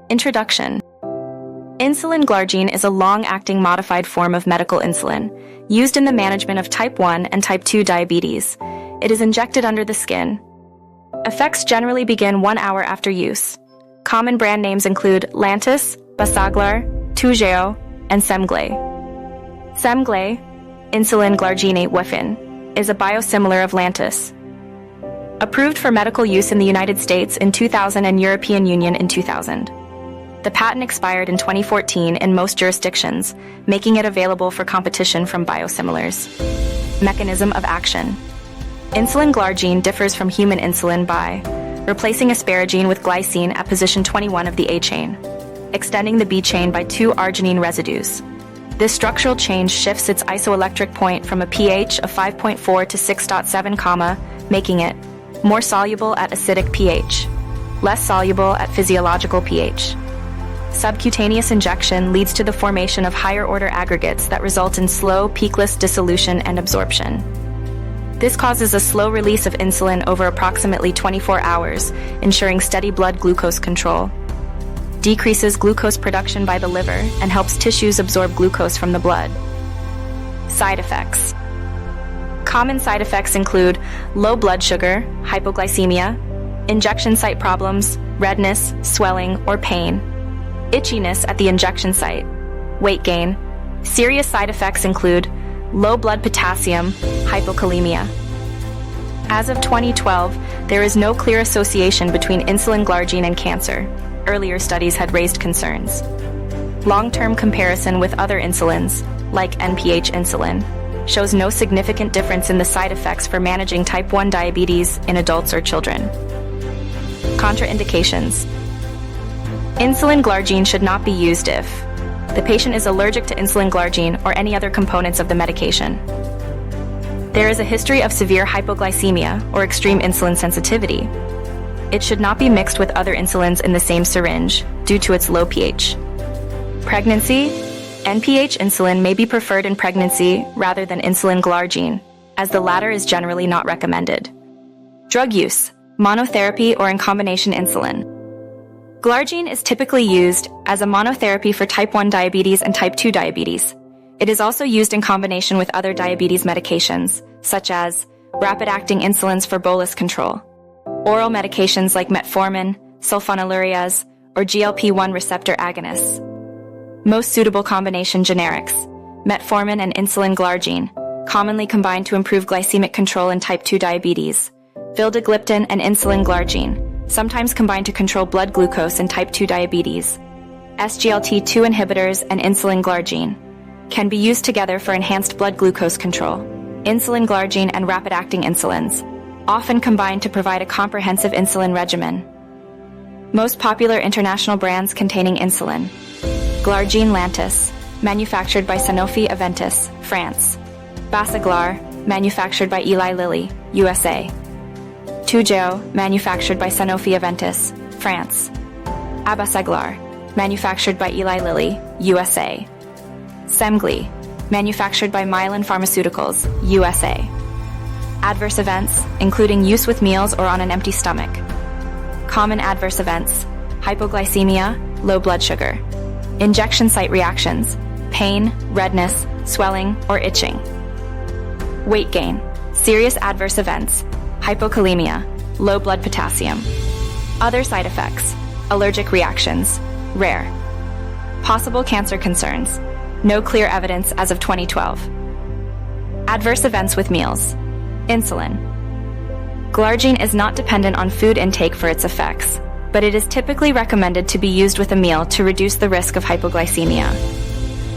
Introduction. Insulin glargine is a long-acting modified form of medical insulin, used in the management of type 1 and type 2 diabetes. It is injected under the skin. Effects generally begin 1 hour after use. Common brand names include Lantus, Basaglar, Toujeo, and Semglee. Semglee, insulin glargine wefin, is a biosimilar of Lantus. Approved for medical use in the United States in 2000 and European Union in 2000. The patent expired in 2014 in most jurisdictions, making it available for competition from biosimilars. Mechanism of action. Insulin glargine differs from human insulin by replacing asparagine with glycine at position 21 of the A chain, extending the B chain by 2 arginine residues. This structural change shifts its isoelectric point from a pH of 5.4 to 6.7, making it more soluble at acidic pH, less soluble at physiological pH. Subcutaneous injection leads to the formation of higher-order aggregates that result in slow, peakless dissolution and absorption. This causes a slow release of insulin over approximately 24 hours, ensuring steady blood glucose control. Decreases glucose production by the liver and helps tissues absorb glucose from the blood. Side effects. Common side effects include low blood sugar, hypoglycemia, injection site problems, redness, swelling, or pain, itchiness at the injection site, weight gain. Serious side effects include low blood potassium, hypokalemia. As of 2012, there is no clear association between insulin glargine and cancer. Earlier studies had raised concerns. Long-term comparison with other insulins, like NPH insulin, shows no significant difference in the side effects for managing type 1 diabetes in adults or children. Contraindications. Insulin glargine should not be used if the patient is allergic to insulin glargine or any other components of the medication. There is a history of severe hypoglycemia or extreme insulin sensitivity. It should not be mixed with other insulins in the same syringe due to its low pH. Pregnancy. NPH insulin may be preferred in pregnancy rather than insulin glargine, as the latter is generally not recommended. Drug use. Monotherapy or in combination insulin. Glargine is typically used as a monotherapy for type 1 diabetes and type 2 diabetes. It is also used in combination with other diabetes medications, such as rapid-acting insulins for bolus control, oral medications like metformin, sulfonylureas, or GLP-1 receptor agonists. Most suitable combination generics, metformin and insulin glargine, commonly combined to improve glycemic control in type 2 diabetes. Vildagliptin and insulin glargine, sometimes combined to control blood glucose in type 2 diabetes. SGLT2 inhibitors and insulin glargine can be used together for enhanced blood glucose control. Insulin glargine and rapid-acting insulins, often combined to provide a comprehensive insulin regimen. Most popular international brands containing insulin. Glargine Lantus, manufactured by Sanofi Aventis, France. Basaglar, manufactured by Eli Lilly, USA. Toujeo, manufactured by Sanofi Aventis, France. Abasaglar, manufactured by Eli Lilly, USA. Semglee, manufactured by Mylan Pharmaceuticals, USA. Adverse events, including use with meals or on an empty stomach. Common adverse events: hypoglycemia, low blood sugar. Injection site reactions: pain, redness, swelling, or itching. Weight gain. Serious adverse events: hypokalemia, low blood potassium. Other side effects: allergic reactions, rare. Possible cancer concerns: no clear evidence as of 2012. Adverse events with meals. Insulin. Glargine is not dependent on food intake for its effects, but it is typically recommended to be used with a meal to reduce the risk of hypoglycemia.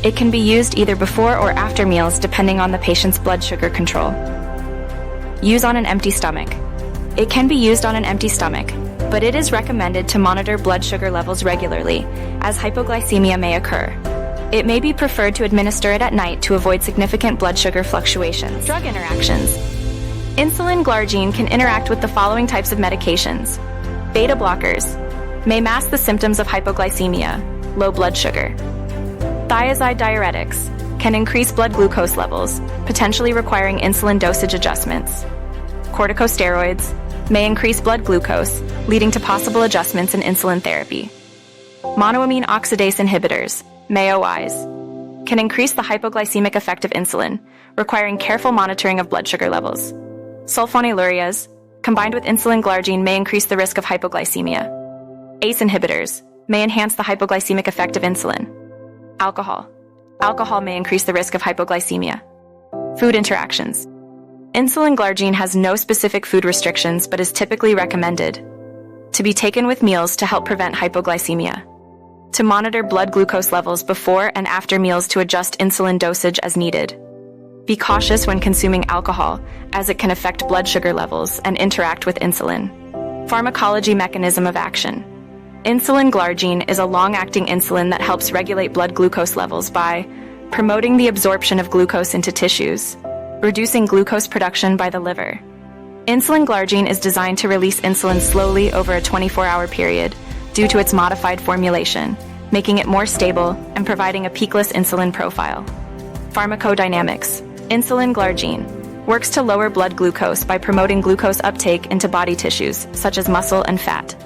It can be used either before or after meals depending on the patient's blood sugar control. Use on an empty stomach. It can be used on an empty stomach, but it is recommended to monitor blood sugar levels regularly, as hypoglycemia may occur. It may be preferred to administer it at night to avoid significant blood sugar fluctuations. Drug interactions. Insulin glargine can interact with the following types of medications. Beta blockers may mask the symptoms of hypoglycemia, low blood sugar. Thiazide diuretics can increase blood glucose levels, potentially requiring insulin dosage adjustments. Corticosteroids may increase blood glucose, leading to possible adjustments in insulin therapy. Monoamine oxidase inhibitors, MAOIs, can increase the hypoglycemic effect of insulin, requiring careful monitoring of blood sugar levels. Sulfonylureas, combined with insulin glargine, may increase the risk of hypoglycemia. ACE inhibitors may enhance the hypoglycemic effect of insulin. Alcohol may increase the risk of hypoglycemia. Food interactions. Insulin glargine has no specific food restrictions but is typically recommended to be taken with meals to help prevent hypoglycemia. To monitor blood glucose levels before and after meals to adjust insulin dosage as needed. Be cautious when consuming alcohol, as it can affect blood sugar levels and interact with insulin. Pharmacology mechanism of action. Insulin glargine is a long-acting insulin that helps regulate blood glucose levels by promoting the absorption of glucose into tissues, reducing glucose production by the liver. Insulin glargine is designed to release insulin slowly over a 24-hour period due to its modified formulation, making it more stable and providing a peakless insulin profile. Pharmacodynamics. Insulin glargine works to lower blood glucose by promoting glucose uptake into body tissues, such as muscle and fat.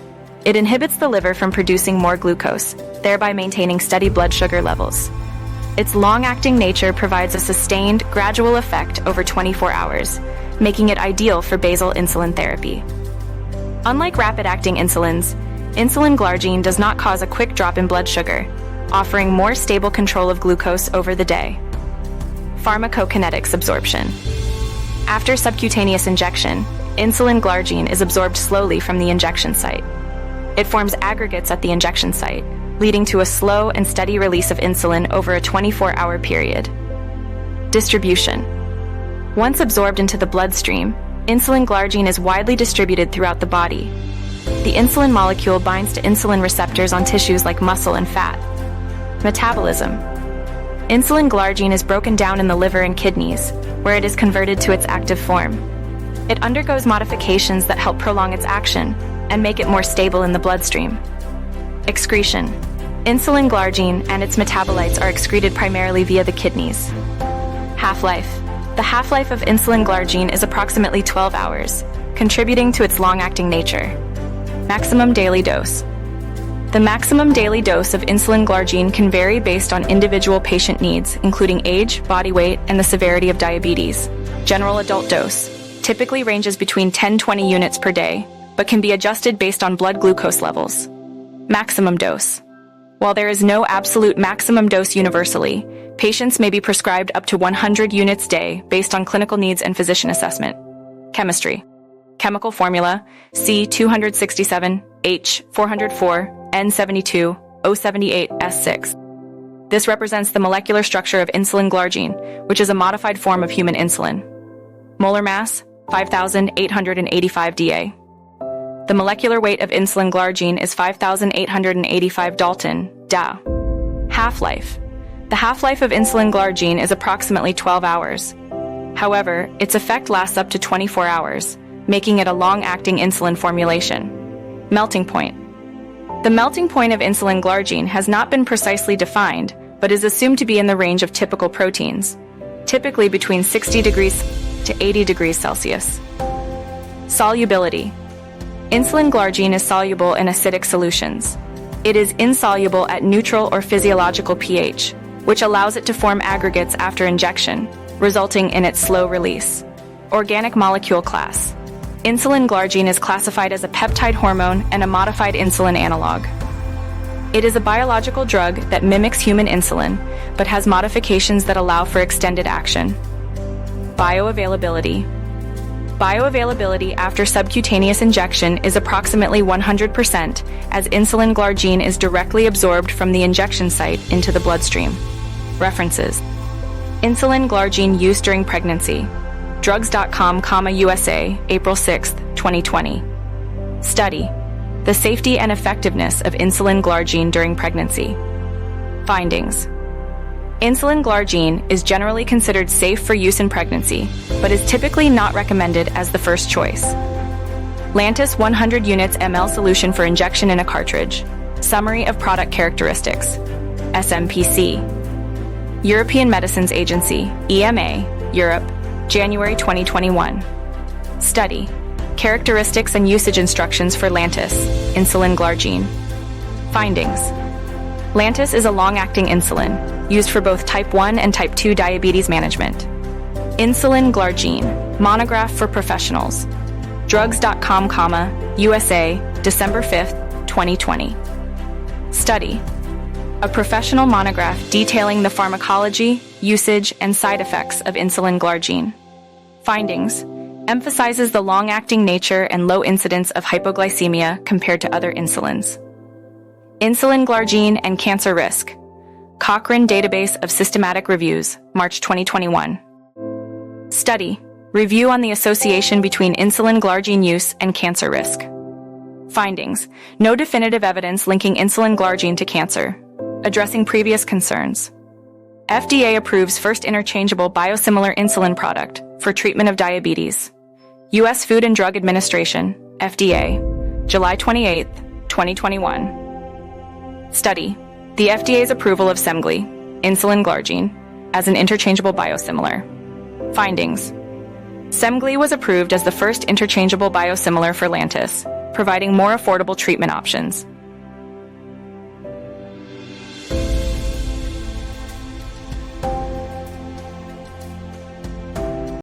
It inhibits the liver from producing more glucose, thereby maintaining steady blood sugar levels. Its long-acting nature provides a sustained, gradual effect over 24 hours, making it ideal for basal insulin therapy. Unlike rapid-acting insulins, insulin glargine does not cause a quick drop in blood sugar, offering more stable control of glucose over the day. Pharmacokinetics absorption. After subcutaneous injection, insulin glargine is absorbed slowly from the injection site. It forms aggregates at the injection site, leading to a slow and steady release of insulin over a 24-hour period. Distribution. Once absorbed into the bloodstream, insulin glargine is widely distributed throughout the body. The insulin molecule binds to insulin receptors on tissues like muscle and fat. Metabolism. Insulin glargine is broken down in the liver and kidneys, where it is converted to its active form. It undergoes modifications that help prolong its action and make it more stable in the bloodstream. Excretion. Insulin glargine and its metabolites are excreted primarily via the kidneys. Half-life. The half-life of insulin glargine is approximately 12 hours, contributing to its long-acting nature. Maximum daily dose. The maximum daily dose of insulin glargine can vary based on individual patient needs, including age, body weight, and the severity of diabetes. General adult dose typically ranges between 10-20 units per day, but can be adjusted based on blood glucose levels. Maximum dose. While there is no absolute maximum dose universally, patients may be prescribed up to 100 units a day based on clinical needs and physician assessment. Chemistry. Chemical formula C267H404N72O78S6. This represents the molecular structure of insulin glargine, which is a modified form of human insulin. Molar mass 5,885 Da. The molecular weight of insulin glargine is 5,885 Dalton, Da. Half-life. The half-life of insulin glargine is approximately 12 hours. However, its effect lasts up to 24 hours, making it a long-acting insulin formulation. Melting point. The melting point of insulin glargine has not been precisely defined, but is assumed to be in the range of typical proteins, typically between 60 degrees to 80 degrees Celsius. Solubility. Insulin glargine is soluble in acidic solutions. It is insoluble at neutral or physiological pH, which allows it to form aggregates after injection, resulting in its slow release. Organic molecule class. Insulin glargine is classified as a peptide hormone and a modified insulin analog. It is a biological drug that mimics human insulin, but has modifications that allow for extended action. Bioavailability. Bioavailability after subcutaneous injection is approximately 100%, as insulin glargine is directly absorbed from the injection site into the bloodstream. References. Insulin glargine use during pregnancy. Drugs.com, USA, April 6, 2020. Study. The safety and effectiveness of insulin glargine during pregnancy. Findings. Insulin glargine is generally considered safe for use in pregnancy, but is typically not recommended as the first choice. Lantus 100 units ml solution for injection in a cartridge. Summary of product characteristics. SMPC. European Medicines Agency, EMA, Europe, January 2021. Study. Characteristics and usage instructions for Lantus, insulin glargine. Findings. Lantus is a long-acting insulin, used for both type 1 and type 2 diabetes management. Insulin Glargine, monograph for professionals. Drugs.com, USA, December 5, 2020. Study. A professional monograph detailing the pharmacology, usage, and side effects of insulin Glargine. Findings. Emphasizes the long-acting nature and low incidence of hypoglycemia compared to other insulins. Insulin Glargine and cancer risk. Cochrane Database of Systematic Reviews, March 2021. Study. Review on the association between insulin Glargine use and cancer risk. Findings. No definitive evidence linking insulin Glargine to cancer. Addressing previous concerns. FDA approves first interchangeable biosimilar insulin product for treatment of diabetes. U.S. Food and Drug Administration, FDA, July 28, 2021. Study. The FDA's approval of Semglee, insulin Glargine, as an interchangeable biosimilar. Findings. Semglee was approved as the first interchangeable biosimilar for Lantus, providing more affordable treatment options.